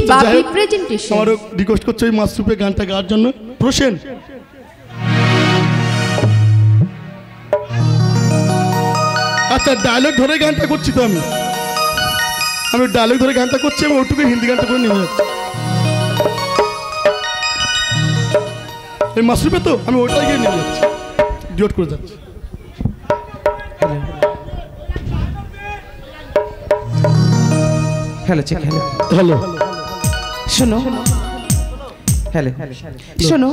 বাপি presentation. আমার request করছে ওই মাশরুফে গানটা গাওয়ার জন্য। প্রসেন আচ্ছা ডায়লগ ধরে গানটা করছি তো আমি ডায়লগ ধরে গানটা করছি আমি ওটুকু হিন্দি গানটা করে নেমে যাচ্ছি এই মাশরুফে তো আমি ওটাই গিয়ে নেমে যাচ্ছি ডিওট করে যাচ্ছি। হ্যালো চেক হ্যালো হ্যালো শোনো হ্যালো শোনো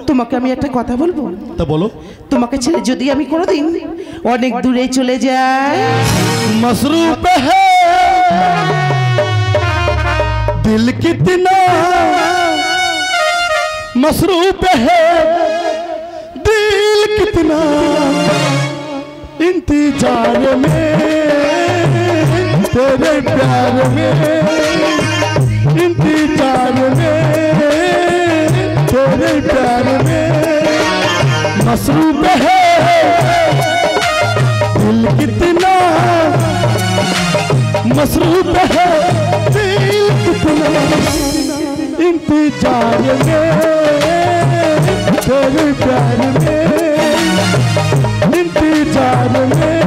তোমাকে আমি একটা কথা বলবো। তা বলো। তোমাকে ছেড়ে যদি আমি কোনোদিন অনেক দূরে চলে যাই मसरूफ है दिल कितना मसरूफ है दिल कितना इंतजार में तेरे प्यार में इंतजार में तेरे प्यार में मसरूफ है दिल कितना मसरूफ है दिल कितना इंतजार में तेरे प्यार में इंतजार में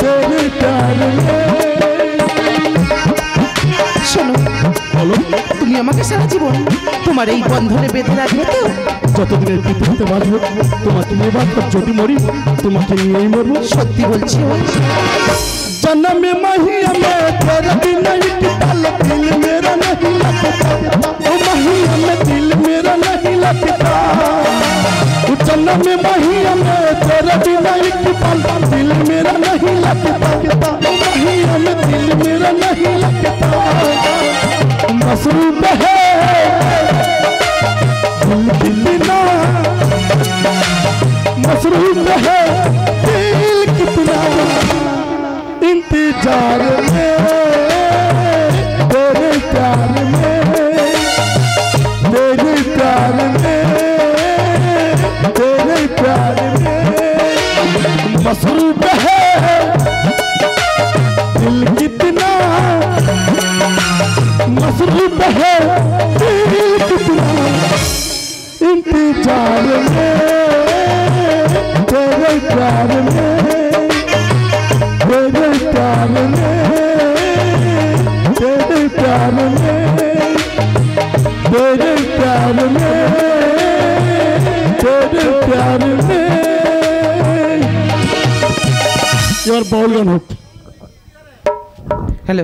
तेरे प्यार में। শোনো তুমি আমাকে সারা জীবন তোমার এই বন্ধনে বেঁধে রাখবে তো? যতদিন এই পৃথিবীতে বাঁচবো তোমাকে নিয়ে বাঁচবো, যদি মরি তোমাকে নিয়েই মরবো। সত্যি বলছি जन्म महिया में तेरा बिन एक पल दिल मेरा नहीं लगता ओ महिया में दिल मेरा नहीं लगता जन्म महिया में तेरा बिन एक पल दिल मेरा नहीं लगता ओ महिया में दिल मेरा नहीं लगता मसरूफ है दिल कितना मसरूफ है दिल कितना इंतजार में तेरे प्यार में तेरे प्यार में तेरे प्यार में मसरूफ है दिल कितना मसरूफ है दिल कितना इंतजार में तेरे प्यार में तेरे प्यार में तेरे प्यार में तेरे प्यार में तेरे प्यार में। এবার বাউল গান হোক। হ্যালো